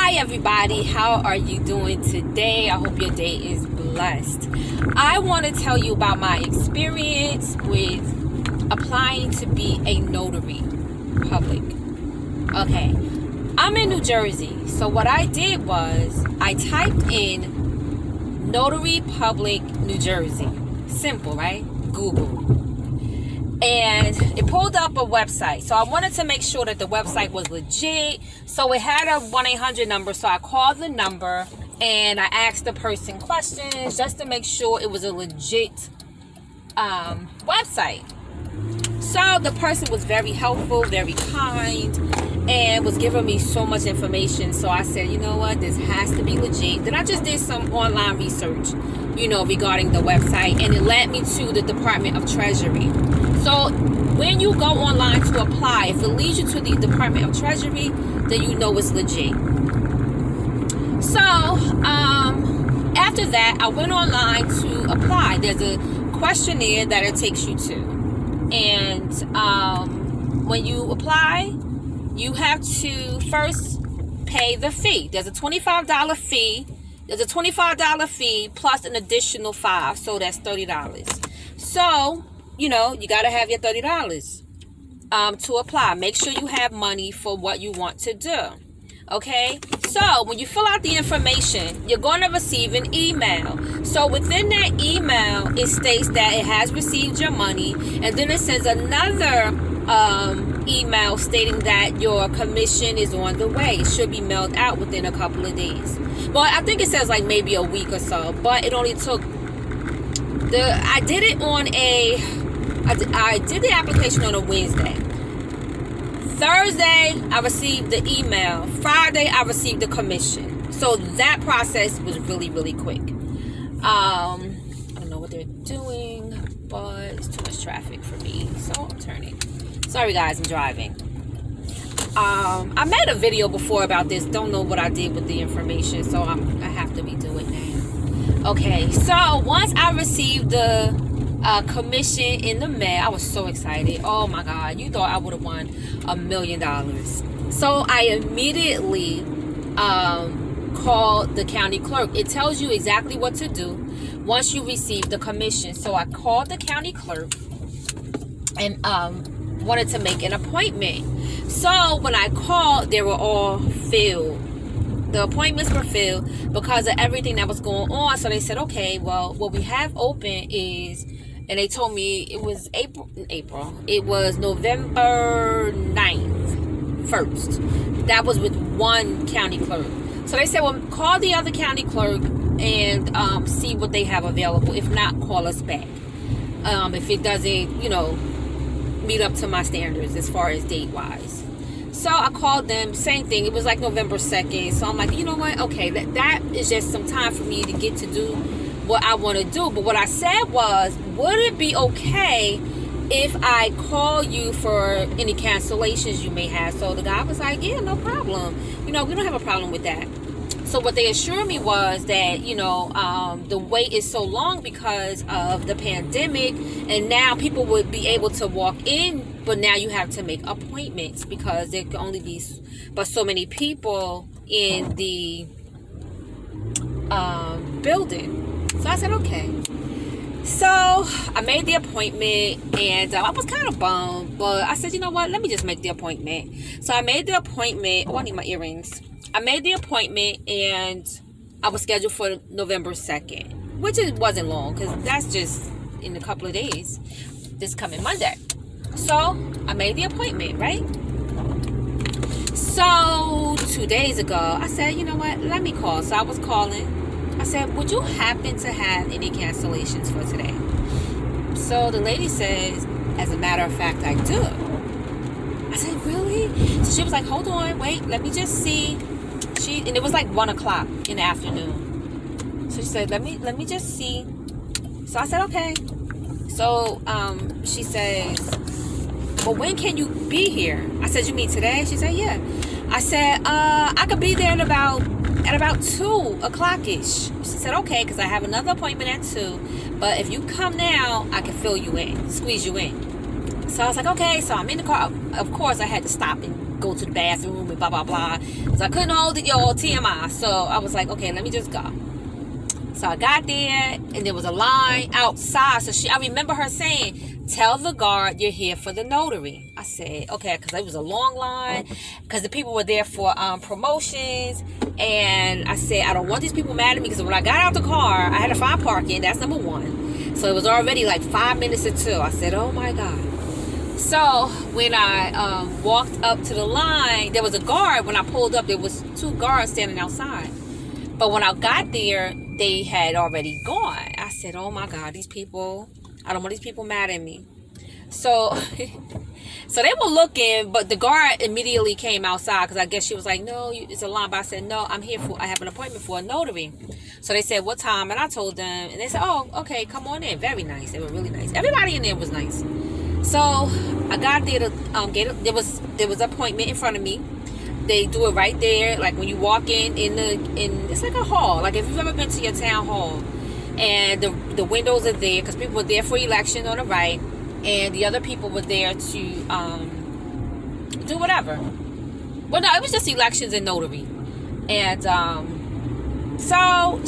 Hi everybody, how are you doing today? I hope your day is blessed. I want to tell you about my experience with applying to be a notary public. Okay, I'm in New Jersey, so what I did was I typed in notary public New Jersey. Simple, right? Google. And it pulled up a website. So I wanted to make sure that the website was legit. So it had a 1-800 number. So I called the number and I asked the person questions just to make sure it was a legit website. So the person was very helpful, very kind, and was giving me so much information. So I said, you know what, this has to be legit. Then I just did some online research, regarding the website, and it led me to the Department of Treasury. So when you go online to apply, if it leads you to the Department of Treasury, then you know it's legit. So after that, I went online to apply. There's a questionnaire that it takes you to. And when you apply, you have to first pay the fee. There's a $25 fee. There's a $25 fee plus an additional $5. So that's $30. So, you got to have your $30 to apply. Make sure you have money for what you want to do. Okay? So, when you fill out the information, you're going to receive an email. So, within that email, it states that it has received your money. And then it sends another email stating that your commission is on the way. It should be mailed out within a couple of days. Well, I think it says like maybe a week or so. But it only took... I did the application on a Wednesday. Thursday, I received the email. Friday, I received the commission. So that process was really, really quick. I don't know what they're doing, but it's too much traffic for me. So I'm turning. Sorry, guys, I'm driving. I made a video before about this. Don't know what I did with the information, so I have to redo it now. Okay, so once I received the commission in the mail, I was so excited. Oh my God, you thought I would have won $1 million. So I immediately called the county clerk. It tells you exactly what to do once you receive the commission. So I called the county clerk and wanted to make an appointment. So when I called, they were all filled. The appointments were filled because of everything that was going on. So they said, okay, well, what we have open is, and they told me it was April. It was November 9th, 1st. That was with one county clerk. So they said, well, call the other county clerk and see what they have available. If not, call us back. If it doesn't, meet up to my standards as far as date-wise. So I called them, same thing. It was like November 2nd. So I'm like, you know what? Okay, that is just some time for me to get to do what I want to do. But what I said was, would it be okay if I call you for any cancellations you may have? So the guy was like, yeah, no problem. We don't have a problem with that. So what they assured me was that, the wait is so long because of the pandemic, and now people would be able to walk in, but now you have to make appointments because there can only be but so many people in the building. So I said, okay. So I made the appointment, and I was kind of bummed, but I said, you know what? Let me just make the appointment. So I made the appointment. Oh, I need my earrings. I made the appointment, and I was scheduled for November 2nd, which it wasn't long because that's just in a couple of days, this coming Monday. So I made the appointment, right? So 2 days ago, I said, you know what? Let me call. So I was calling. I said, would you happen to have any cancellations for today? So the lady says, as a matter of fact, I do. I said, really? So she was like, hold on, wait, let me just see. And it was like 1 o'clock in the afternoon. So she said, let me just see. So I said, okay. So she says, well, when can you be here? I said, you mean today? She said, yeah. I said, I could be there at about 2 o'clock-ish. She said, okay, because I have another appointment at 2. But if you come now, I can fill you in, squeeze you in. So I was like, okay. So I'm in the car. Of course, I had to stop and go to the bathroom and blah, blah, blah. So I couldn't hold it, y'all, TMI. So I was like, okay, let me just go. So I got there, and there was a line outside. So I remember her saying, tell the guard you're here for the notary. I said, okay, because it was a long line, because the people were there for promotions. And I said, I don't want these people mad at me, because when I got out the car, I had to find parking. That's number one. So it was already like 5 minutes to 2. I said, oh my God. So when I walked up to the line, there was a guard. When I pulled up, there was 2 guards standing outside. But when I got there, they had already gone. I said, oh my God, these people, I don't want these people mad at me. So so they were looking, but the guard immediately came outside, because I guess she was like, no, it's a line. But I said, no, I have an appointment for a notary. So they said, what time? And I told them, and they said, oh, okay, come on in. Very nice. They were really nice. Everybody in there was nice. So I got there to there was an appointment in front of me. They do it right there, like when you walk in it's like a hall. Like if you've ever been to your town hall, and the windows are there, because people were there for election on the right, and the other people were there to do whatever. Well, no, it was just elections and notary. And so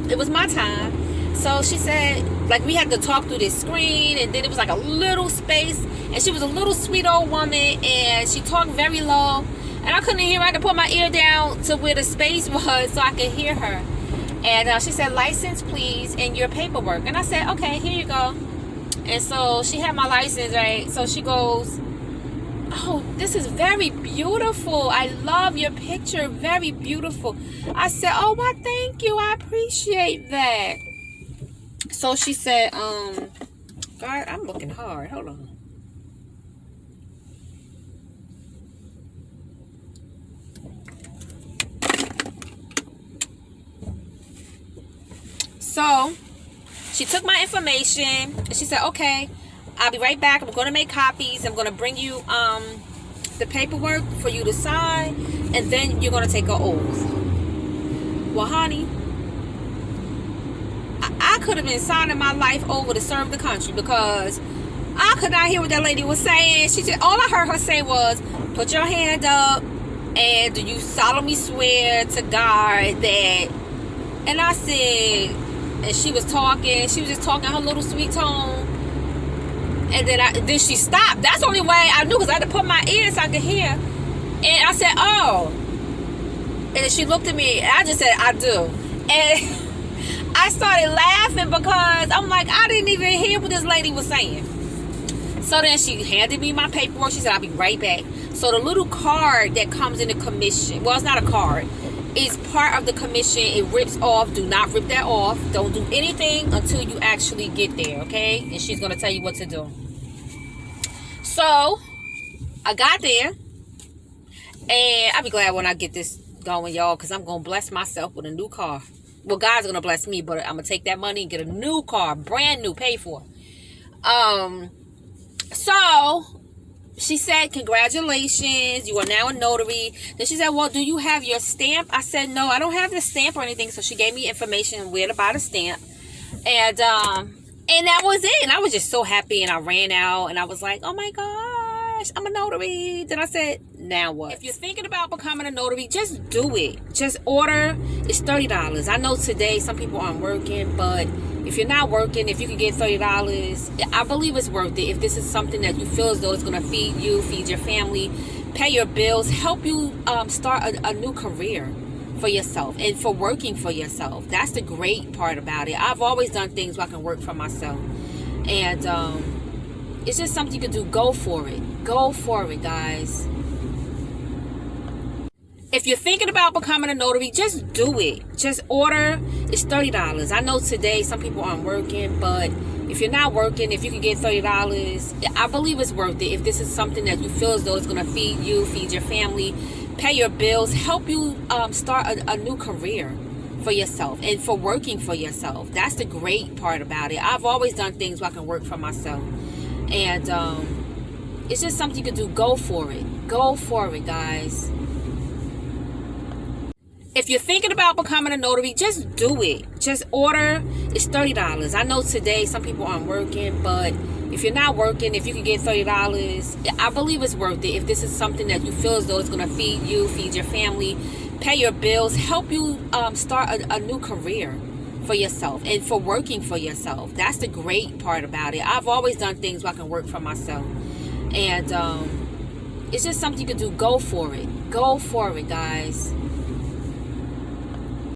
it was my time. So she said, like, we had to talk through this screen, and then it was like a little space, and she was a little sweet old woman, and she talked very low. And I couldn't hear her. I had to put my ear down to where the space was so I could hear her. And she said, license, please, and your paperwork. And I said, okay, here you go. And so she had my license, right? So she goes, oh, this is very beautiful. I love your picture. Very beautiful. I said, oh, well, thank you. I appreciate that. So she said, God, I'm looking hard. Hold on. So she took my information, and she said, okay, I'll be right back. I'm going to make copies. I'm going to bring you the paperwork for you to sign, and then you're going to take an oath. Well, honey, I could have been signing my life over to serve the country, because I could not hear what that lady was saying. She said, all I heard her say was, put your hand up, and do you solemnly swear to God that... And I said... And she was talking. She was just talking her little sweet tone. And then she stopped. That's the only way I knew, because I had to put my ears so I could hear. And I said, oh. And then she looked at me, and I just said, I do. And I started laughing, because I'm like, I didn't even hear what this lady was saying. So then she handed me my paperwork. She said, I'll be right back. So the little card that comes in the commission, well, it's not a card. It's part of the commission. It rips off. Do not rip that off. Don't do anything until you actually get there, okay? And she's going to tell you what to do. So, I got there. And I'll be glad when I get this going, y'all, because I'm going to bless myself with a new car. Well, God's going to bless me, but I'm going to take that money and get a new car. Brand new. Paid for. So... She said, congratulations, you are now a notary. Then she said, well, do you have your stamp? I said, no, I don't have the stamp or anything. So she gave me information where to buy the stamp. And that was it. And I was just so happy. And I ran out, and I was like, oh my gosh, I'm a notary. Then I said, now what? If you're thinking about becoming a notary, just do it. Just order. It's $30. I know today some people aren't working, but if you're not working, if you can get $30, I believe it's worth it. If this is something that you feel as though it's going to feed you, feed your family, pay your bills, help you start a new career for yourself and for working for yourself. That's the great part about it. I've always done things where I can work for myself. And it's just something you can do. Go for it. Go for it, guys. If you're thinking about becoming a notary, just do it. Just order. It's $30. I know today some people aren't working, but if you're not working, if you can get $30, I believe it's worth it. If this is something that you feel as though it's going to feed you, feed your family, pay your bills, help you start a new career for yourself and for working for yourself. That's the great part about it. I've always done things where I can work for myself. And it's just something you can do. Go for it. Go for it, guys. If you're thinking about becoming a notary, just do it. Just order. It's $30. I know today some people aren't working, but if if you're not working, if you can get $30, I believe it's worth it. If this is something that you feel as though it's going to feed you, feed your family, pay your bills, help you start a new career for yourself and for working for yourself. That's the great part about it. I've always done things where I can work for myself. And it's just something you can do. Go for it. Go for it, guys.